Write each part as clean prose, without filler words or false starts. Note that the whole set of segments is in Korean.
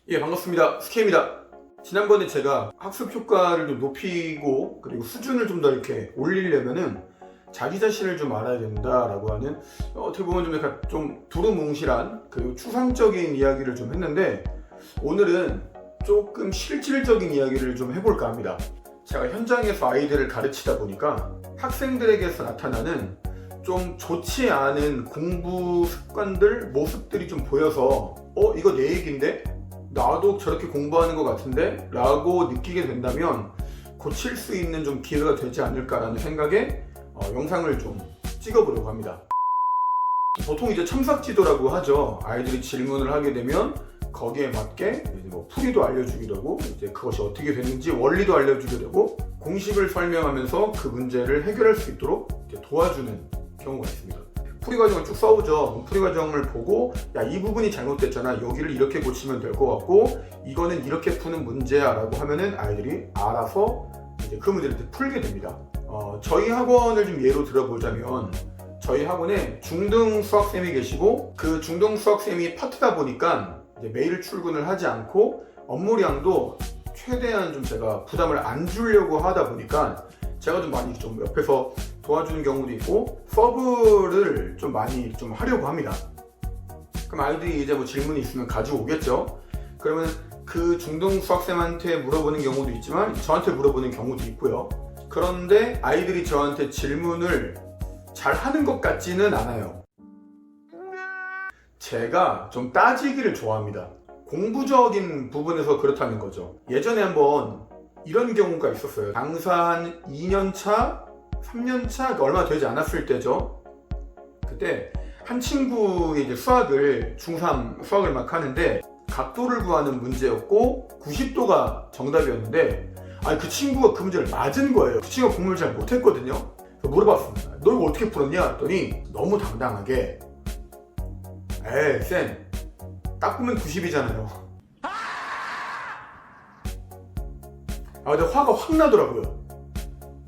예, 반갑습니다. 스케입니다. 지난번에 제가 학습 효과를 좀 높이고 그리고 수준을 좀 더 이렇게 올리려면은 자기 자신을 좀 알아야 된다라고 하는 어떻게 보면 좀 약간 좀 두루뭉실한 그리고 추상적인 이야기를 좀 했는데, 오늘은 조금 실질적인 이야기를 좀 해볼까 합니다. 제가 현장에서 아이들을 가르치다 보니까 학생들에게서 나타나는 좀 좋지 않은 공부 습관들, 모습들이 좀 보여서 이거 내 얘기인데? 나도 저렇게 공부하는 것 같은데? 라고 느끼게 된다면 고칠 수 있는 좀 기회가 되지 않을까라는 생각에 영상을 좀 찍어보려고 합니다. 보통 이제 첨삭지도라고 하죠. 아이들이 질문을 하게 되면 거기에 맞게 이제 뭐 풀이도 알려주기도 하고, 이제 그것이 어떻게 됐는지 원리도 알려주기도 하고, 공식을 설명하면서 그 문제를 해결할 수 있도록 이제 도와주는 경우가 있습니다. 풀이 과정을 쭉 써오죠. 풀이 과정을 보고, 야, 이 부분이 잘못됐잖아, 여기를 이렇게 고치면 될 것 같고 이거는 이렇게 푸는 문제야 라고 하면은 아이들이 알아서 이제 그 문제를 풀게 됩니다. 저희 학원을 좀 예로 들어보자면, 저희 학원에 중등 수학쌤이 계시고, 그 중등 수학쌤이 파트다 보니까 이제 매일 출근을 하지 않고 업무량도 최대한 좀 제가 부담을 안 주려고 하다 보니까 제가 좀 많이 좀 옆에서 도와주는 경우도 있고, 서브를 좀 많이 좀 하려고 합니다. 그럼 아이들이 이제 뭐 질문이 있으면 가지고 오겠죠. 그러면 그 중등 수학생한테 물어보는 경우도 있지만 저한테 물어보는 경우도 있고요. 그런데 아이들이 저한테 질문을 잘 하는 것 같지는 않아요. 제가 좀 따지기를 좋아합니다. 공부적인 부분에서 그렇다는 거죠. 예전에 한번 이런 경우가 있었어요. 강사 한 2년차, 3년차 얼마 되지 않았을 때죠. 그때 한 친구의 이제 수학을, 중3 수학을 막 하는데 각도를 구하는 문제였고 90도가 정답이었는데, 그 친구가 그 문제를 맞은 거예요. 그 친구가 공부를 잘 못했거든요. 그래서 물어봤습니다. 너 이거 어떻게 풀었냐? 했더니 너무 당당하게, 에이 쌤, 딱 보면 90이잖아요. 근데 화가 확 나더라고요.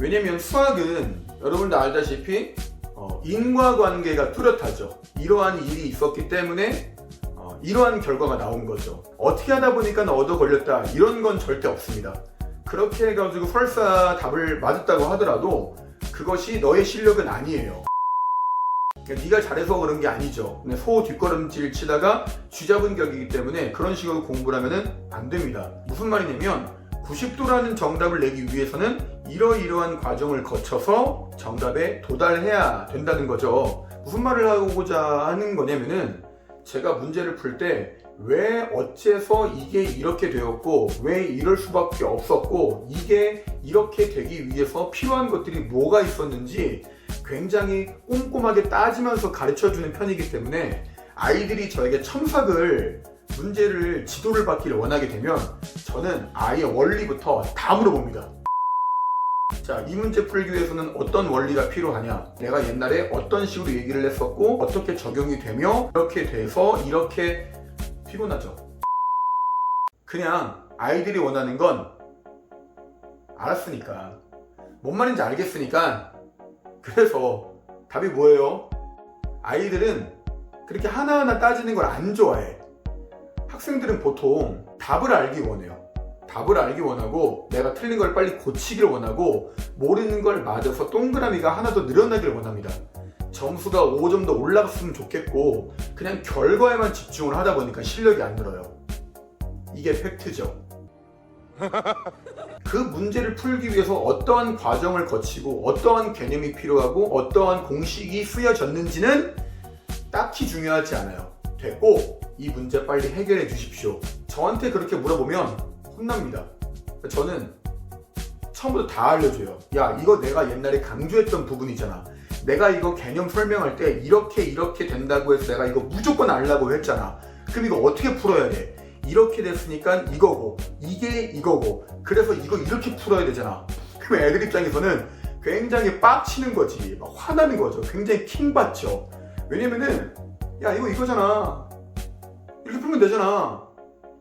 왜냐면 수학은 여러분도 알다시피 인과관계가 뚜렷하죠. 이러한 일이 있었기 때문에 이러한 결과가 나온 거죠. 어떻게 하다 보니까 얻어 걸렸다, 이런 건 절대 없습니다. 그렇게 해가지고 설사 답을 맞았다고 하더라도 그것이 너의 실력은 아니에요. 그러니까 네가 잘해서 그런 게 아니죠. 소 뒷걸음질 치다가 쥐잡은 격이기 때문에 그런 식으로 공부를 하면 안 됩니다. 무슨 말이냐면 90도라는 정답을 내기 위해서는 이러이러한 과정을 거쳐서 정답에 도달해야 된다는 거죠. 무슨 말을 하고자 하는 거냐면은, 제가 문제를 풀 때 왜 어째서 이게 이렇게 되었고 왜 이럴 수밖에 없었고 이게 이렇게 되기 위해서 필요한 것들이 뭐가 있었는지 굉장히 꼼꼼하게 따지면서 가르쳐주는 편이기 때문에, 아이들이 저에게 첨삭을, 문제를, 지도를 받기를 원하게 되면 저는 아예 원리부터 다 물어봅니다. 자, 이 문제 풀기 위해서는 어떤 원리가 필요하냐, 내가 옛날에 어떤 식으로 얘기를 했었고 어떻게 적용이 되며 이렇게 돼서 이렇게. 피곤하죠. 그냥 아이들이 원하는 건 알았으니까, 뭔 말인지 알겠으니까. 그래서 답이 뭐예요? 아이들은 그렇게 하나하나 따지는 걸 안 좋아해. 학생들은 보통 답을 알기 원해요. 답을 알기 원하고 내가 틀린 걸 빨리 고치기를 원하고 모르는 걸 맞아서 동그라미가 하나 더 늘어나길 원합니다. 점수가 5점 더 올라갔으면 좋겠고 그냥 결과에만 집중을 하다 보니까 실력이 안 늘어요. 이게 팩트죠. 그 문제를 풀기 위해서 어떠한 과정을 거치고 어떠한 개념이 필요하고 어떠한 공식이 쓰여졌는지는 딱히 중요하지 않아요. 됐고 이 문제 빨리 해결해 주십시오. 저한테 그렇게 물어보면 혼납니다. 저는 처음부터 다 알려줘요. 야, 이거 내가 옛날에 강조했던 부분이잖아. 내가 이거 개념 설명할 때 이렇게 된다고 해서 내가 이거 무조건 알라고 했잖아. 그럼 이거 어떻게 풀어야 돼? 이렇게 됐으니까 이거고 이게 이거고 그래서 이거 이렇게 풀어야 되잖아. 그럼 애들 입장에서는 굉장히 빡치는 거지, 막 화나는 거죠. 굉장히 킹받죠. 왜냐면은 야, 이거 이거잖아, 이렇게 풀면 되잖아,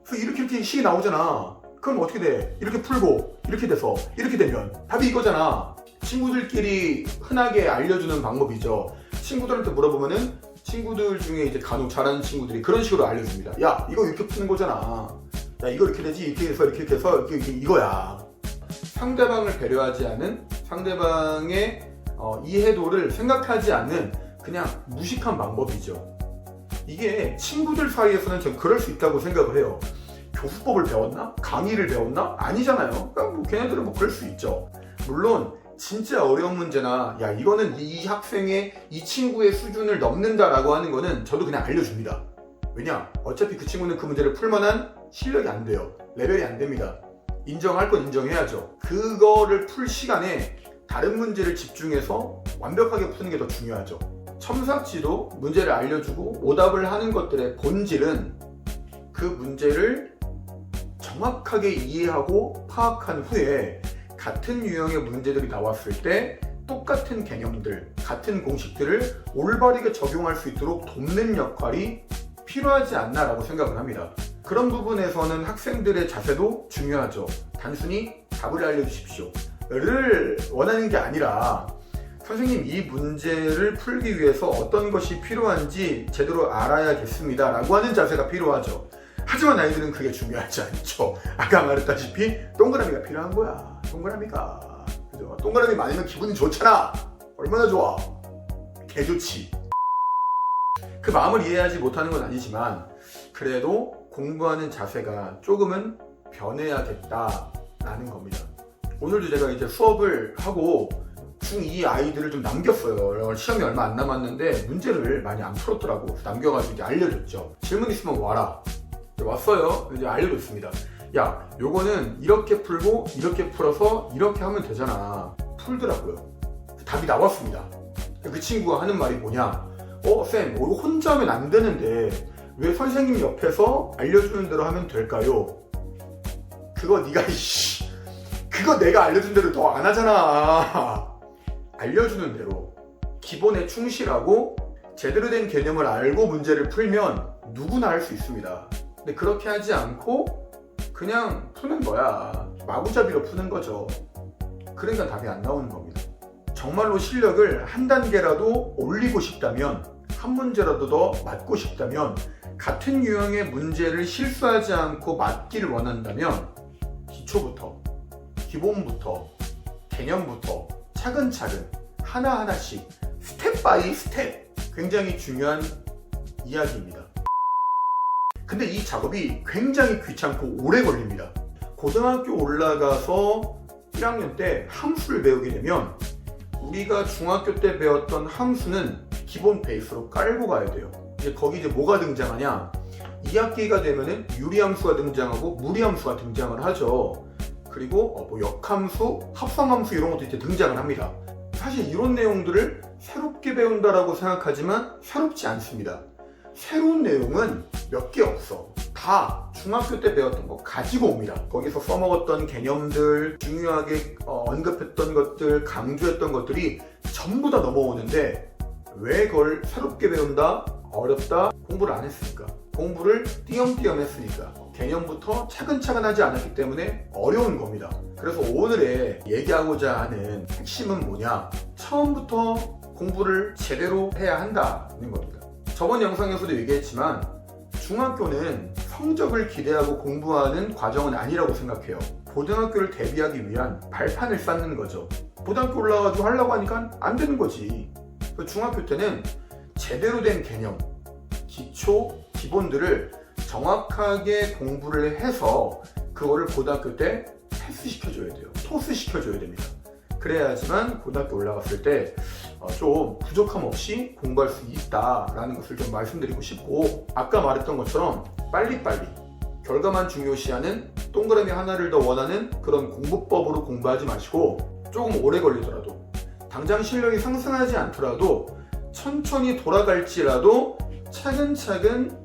그래서 이렇게 식이 나오잖아. 그럼 어떻게 돼? 이렇게 풀고 이렇게 돼서 이렇게 되면 답이 이거잖아. 친구들끼리 흔하게 알려주는 방법이죠. 친구들한테 물어보면은 친구들 중에 이제 간혹 잘하는 친구들이 그런 식으로 알려줍니다. 야, 이거 이렇게 푸는 거잖아. 야 이거 이렇게 되지, 이렇게 해서 이렇게 해서 이거야. 상대방을 배려하지 않은, 상대방의 이해도를 생각하지 않는 그냥 무식한 방법이죠. 이게 친구들 사이에서는 전 그럴 수 있다고 생각을 해요. 교수법을 배웠나? 강의를 배웠나? 아니잖아요. 그러니까 뭐 걔네들은 뭐 그럴 수 있죠. 물론 진짜 어려운 문제나 야 이거는 이 학생의, 이 친구의 수준을 넘는다라고 하는 거는 저도 그냥 알려줍니다. 왜냐? 어차피 그 친구는 그 문제를 풀만한 실력이 안 돼요. 레벨이 안 됩니다. 인정할 건 인정해야죠. 그거를 풀 시간에 다른 문제를 집중해서 완벽하게 푸는 게 더 중요하죠. 첨삭지도 문제를 알려주고 오답을 하는 것들의 본질은 그 문제를 정확하게 이해하고 파악한 후에 같은 유형의 문제들이 나왔을 때 똑같은 개념들, 같은 공식들을 올바르게 적용할 수 있도록 돕는 역할이 필요하지 않나라고 생각을 합니다. 그런 부분에서는 학생들의 자세도 중요하죠. 단순히 답을 알려주십시오 를 원하는 게 아니라 선생님 이 문제를 풀기 위해서 어떤 것이 필요한지 제대로 알아야겠습니다 라고 하는 자세가 필요하죠. 하지만 아이들은 그게 중요하지 않죠. 아까 말했다시피 동그라미가 필요한 거야. 동그라미가. 그죠? 동그라미 많으면 기분이 좋잖아. 얼마나 좋아. 개 좋지. 그 마음을 이해하지 못하는 건 아니지만 그래도 공부하는 자세가 조금은 변해야겠다라는 겁니다. 오늘도 제가 이제 수업을 하고 중2 아이들을 좀 남겼어요. 시험이 얼마 안 남았는데 문제를 많이 안 풀었더라고. 남겨가지고 이제 알려줬죠. 질문 있으면 와라. 왔어요. 이제 알려줬습니다. 야, 요거는 이렇게 풀고 이렇게 풀어서 이렇게 하면 되잖아. 풀더라고요. 답이 나왔습니다. 그 친구가 하는 말이 뭐냐? 쌤, 이거 혼자 하면 안 되는데 왜 선생님 옆에서 알려주는 대로 하면 될까요? 그거 네가 그거 내가 알려준 대로 더 안 하잖아. 알려주는 대로 기본에 충실하고 제대로 된 개념을 알고 문제를 풀면 누구나 할 수 있습니다. 근데 그렇게 하지 않고 그냥 푸는 거야. 마구잡이로 푸는 거죠. 그러니까 답이 안 나오는 겁니다. 정말로 실력을 한 단계라도 올리고 싶다면, 한 문제라도 더 맞고 싶다면, 같은 유형의 문제를 실수하지 않고 맞기를 원한다면 기초부터, 기본부터, 개념부터 차근차근 하나하나씩 스텝 바이 스텝 굉장히 중요한 이야기입니다. 근데 이 작업이 굉장히 귀찮고 오래 걸립니다. 고등학교 올라가서 1학년 때 함수를 배우게 되면 우리가 중학교 때 배웠던 함수는 기본 베이스로 깔고 가야 돼요. 이제 거기 이제 뭐가 등장하냐? 2학기가 되면은 유리함수가 등장하고 무리함수가 등장을 하죠. 그리고 뭐 역함수, 합성함수 이런 것도 이제 등장을 합니다. 사실 이런 내용들을 새롭게 배운다라고 생각하지만 새롭지 않습니다. 새로운 내용은 몇 개 없어. 다 중학교 때 배웠던 거 가지고 옵니다. 거기서 써먹었던 개념들, 중요하게 언급했던 것들, 강조했던 것들이 전부 다 넘어오는데 왜 그걸 새롭게 배운다? 어렵다? 공부를 안 했으니까. 공부를 띄엄띄엄 했으니까. 개념부터 차근차근 하지 않았기 때문에 어려운 겁니다. 그래서 오늘의 얘기하고자 하는 핵심은 뭐냐? 처음부터 공부를 제대로 해야 한다는 겁니다. 저번 영상에서도 얘기했지만 중학교는 성적을 기대하고 공부하는 과정은 아니라고 생각해요. 고등학교를 대비하기 위한 발판을 쌓는 거죠. 고등학교 올라가지고 하려고 하니까 안 되는 거지. 중학교 때는 제대로 된 개념, 기초, 기본들을 정확하게 공부를 해서 그거를 고등학교 때 패스시켜줘야 돼요. 토스시켜줘야 됩니다. 그래야지만 고등학교 올라갔을 때 좀 부족함 없이 공부할 수 있다라는 것을 좀 말씀드리고 싶고, 아까 말했던 것처럼 빨리빨리 결과만 중요시하는 동그라미 하나를 더 원하는 그런 공부법으로 공부하지 마시고, 조금 오래 걸리더라도 당장 실력이 상승하지 않더라도 천천히 돌아갈지라도 차근차근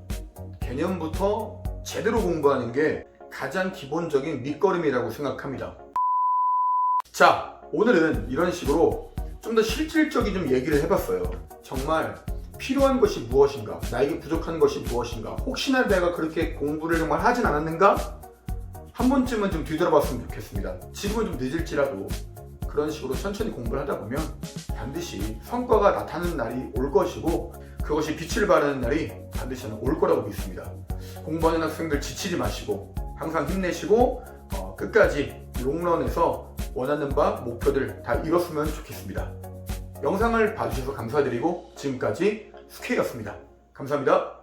개념부터 제대로 공부하는 게 가장 기본적인 밑거름이라고 생각합니다. 자, 오늘은 이런 식으로 좀 더 실질적인 좀 얘기를 해봤어요. 정말 필요한 것이 무엇인가? 나에게 부족한 것이 무엇인가? 혹시나 내가 그렇게 공부를 정말 하진 않았는가? 한 번쯤은 좀 뒤돌아봤으면 좋겠습니다. 지금은 좀 늦을지라도 그런 식으로 천천히 공부를 하다 보면 반드시 성과가 나타나는 날이 올 것이고, 그것이 빛을 발하는 날이 반드시 올 거라고 믿습니다. 공부하는 학생들 지치지 마시고 항상 힘내시고 끝까지 롱런에서 원하는 바 목표들 다 이뤘으면 좋겠습니다. 영상을 봐주셔서 감사드리고 지금까지 스케이였습니다. 감사합니다.